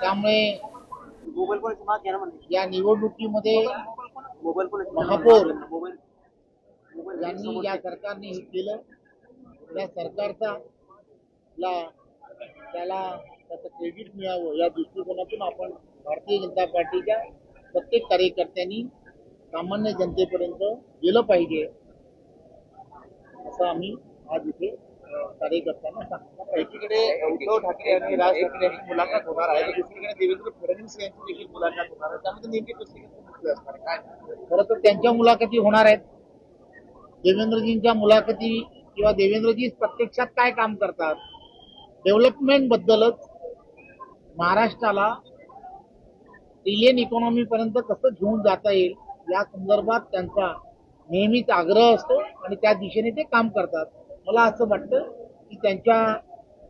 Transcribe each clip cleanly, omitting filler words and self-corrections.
त्यामुळे या निवडणुकीमध्ये महापौर यांनी या सरकारने हे केलं, या सरकारचा त्याला त्याचं क्रेडिट मिळावं या दृष्टिकोनातून आपण भारतीय जनता पार्टीच्या प्रत्येक कार्यकर्त्यांनी सामान्य जनतेपर्यंत गेलं पाहिजे असं आम्ही आज इथे कार्यकर्त्यांना सांगतो. एकीकडे उद्धव ठाकरे आणि राज ठाकरे यांची मुलाखत होणार आहे, दुसरीकडे देवेंद्र फडणवीस यांची देखील मुलाखत होणार आहे. त्यामध्ये नेमकी कसं असणार काय? खरं तर त्यांच्या मुलाखती होणार आहेत. देवेंद्रजींच्या मुलाखती किंवा देवेंद्रजी प्रत्यक्षात काय काम करतात, डेव्हलपमेंट बद्दलच महाराष्ट्राला ट्रिलियन इकॉनॉमी पर्यंत कसं घेऊन जाता येईल या संदर्भात त्यांचा नेहमीच आग्रह असतो आणि त्या दिशेने ते काम करतात. मला असं वाटतं की त्यांच्या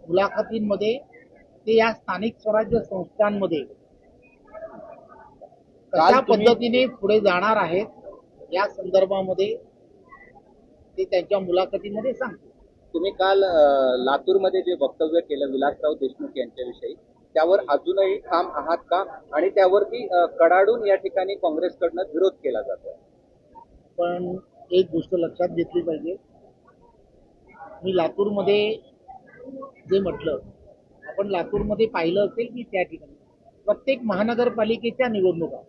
मुलाखतींमध्ये ते या स्थानिक स्वराज्य संस्थांमध्ये कशा पद्धतीने पुढे जाणार आहेत या संदर्भामध्ये ते त्यांच्या मुलाखतीमध्ये सांगतात. तुम्ही काल लातूरमध्ये जे वक्तव्य केलं विलासराव देशमुख यांच्याविषयी, त्यावर अजूनही ठाम आहात का? आणि त्यावरती कडाडून या ठिकाणी काँग्रेसकडनं विरोध केला जातोय. पण एक गोष्ट लक्षात घेतली पाहिजे, मी लातूरमध्ये जे म्हटलं, आपण लातूरमध्ये पाहिलं असेल की त्या ठिकाणी प्रत्येक महानगरपालिकेच्या निवडणुका,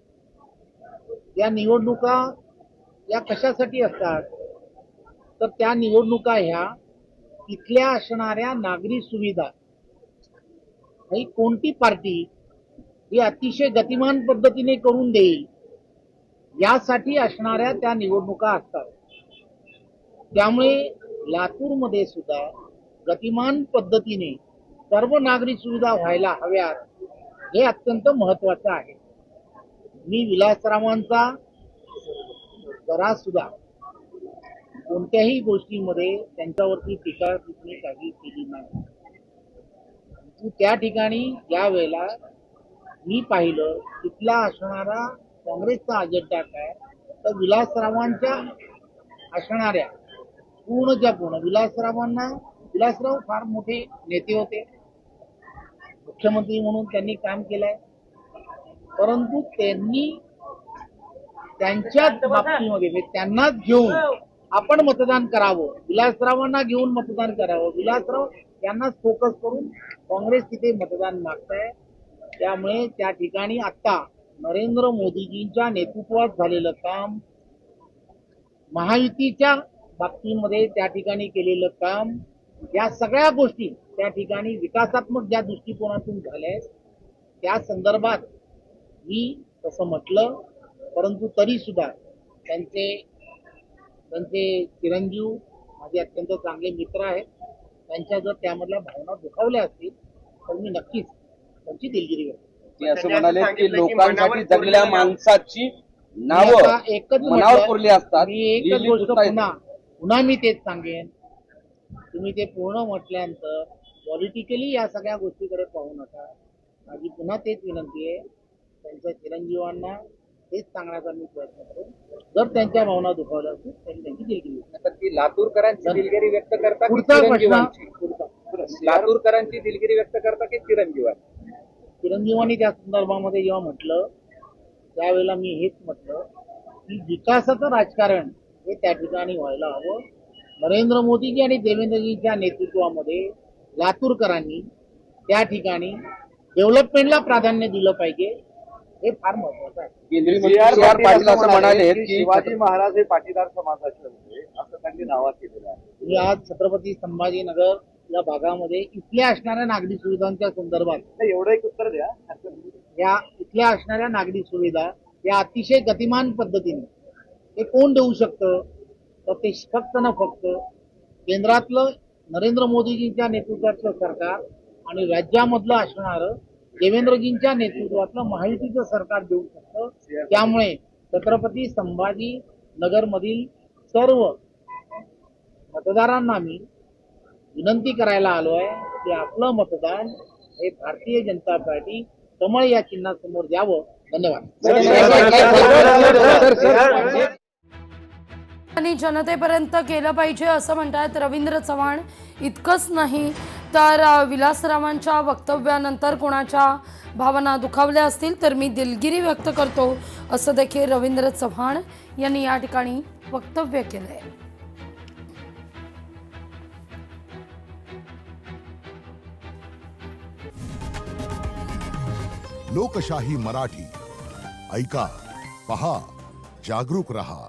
या निवडणुका या कशासाठी असतात तर त्या निवडणुका ह्या इथल्या असणाऱ्या नागरी सुविधा ही कोणती पार्टी ही अतिशय गतिमान पद्धतीने करून देईल यासाठी असणाऱ्या त्या निवडणुका असतात. त्यामुळे लातूरमध्ये सुद्धा गतिमान पद्धतीने सर्व नागरी सुविधा व्हायला हव्यात हे अत्यंत महत्वाचं आहे. मी विलासरावांचा जरा सुद्धा कोणत्याही गोष्टीमध्ये त्यांच्यावरती टीका टिप्पणी काही केली नाही. त्या ठिकाणी ज्या वेळेला मी पाहिलं तिथला असणारा काँग्रेसचा अजेंडा काय तर विलासरावांच्या असणाऱ्या पूर्णच्या पूर्ण विलासराव फार मोठे नेते होते, मुख्यमंत्री म्हणून त्यांनी काम केलंय, परंतु त्यांनी त्यांच्याच बाबतीमध्ये त्यांनाच घेऊन आपण मतदान करावं, विलासरावांना घेऊन मतदान करावं, विलासराव यांनाच फोकस करून काँग्रेस तिथे मतदान मागताय. त्यामुळे त्या ठिकाणी आता नरेंद्र मोदीजींच्या नेतृत्वात झालेलं काम, महायुतीच्या बाबतीमध्ये त्या ठिकाणी केलेलं काम, या सगळ्या गोष्टी त्या ठिकाणी विकासात्मक ज्या दृष्टिकोनातून झाल्या त्या संदर्भात मी तसं म्हटलं, परंतु तरी सुद्धा त्यांचे चिरंजीव माझे अत्यंत चांगले मित्र आहेत, त्यांच्या जर त्यामधल्या भावना दुखावल्या असतील तर मी नक्कीच त्यांची दिलगिरी व्यक्त करतो. ते असं म्हणाले की लोकांसाठी जगलेल्या माणसाची नावं एकच मनावर कोरली असतात. मी एकच गोष्ट पुन्हा मी तेच सांगेन, तुम्ही ते पूर्ण म्हटल्यानंतर पॉलिटिकली या सगळ्या गोष्टीकडे पाहू नका. माझी पुन्हा तेच विनंती आहे, त्यांच्या चिरंजीवांना तेच सांगण्याचा मी प्रयत्न करेन. जर त्यांच्या भावना दुखावल्या असतील त्यांनी त्यांची दिलगिरी व्यक्त ती लातूरकरांची दिलगिरी व्यक्त करता की पुढचा चिरंजीवांची? प्रश्न लातूरकरांची दिलगिरी व्यक्त करता की चिरंजीवांची? चिरंजीवांनी त्या संदर्भामध्ये जेव्हा म्हटलं त्यावेळेला मी हेच म्हटलं की विकासाचं राजकारण हे त्या ठिकाणी व्हायला हवं. नरेंद्र मोदीजी आणि देवेंद्रजींच्या नेतृत्वामध्ये लातूरकरांनी त्या ठिकाणी डेव्हलपमेंटला प्राधान्य दिलं पाहिजे, हे फार महत्वाचं आहे. केंद्रीय मंत्री C.R. पाटील असं म्हणाले की शिवाजी महाराज हे पाटीदार समाजाचे होते असं त्यांनी दावा केलेला आहे. मी आज छत्रपती संभाजीनगर या भागामध्ये इथल्या असणाऱ्या नागरी सुविधांच्या संदर्भात एवढं एक उत्तर द्या. या इथल्या असणाऱ्या नागरी सुविधा या अतिशय गतिमान पद्धतीने ते कोण देऊ शकतं तर ते फक्त ना फक्त केंद्रातलं नरेंद्र मोदीजींच्या नेतृत्वातलं सरकार आणि राज्यामधलं असणारं देवेंद्रजींच्या नेतृत्वातलं महायुतीचं सरकार देऊ शकतं. त्यामुळे छत्रपती संभाजी नगर मधील सर्व मतदारांना मी विनंती करायला आलो आहे की आपलं मतदान हे भारतीय जनता पार्टी कमळ या चिन्हासमोर द्यावं. धन्यवाद. आणि जनतेपर्यंत केलं पाहिजे असं म्हणतात रवींद्र चव्हाण. इतकंच नाही तर विलासरावांच्या वक्तव्यानंतर कोणाच्या भावना दुखावल्या असतील तर मी दिलगिरी व्यक्त करतो, असं देखील रवींद्र चव्हाण यांनी या ठिकाणी वक्तव्य केलंय. लोकशाही मराठी ऐका, पहा, जागरूक रहा.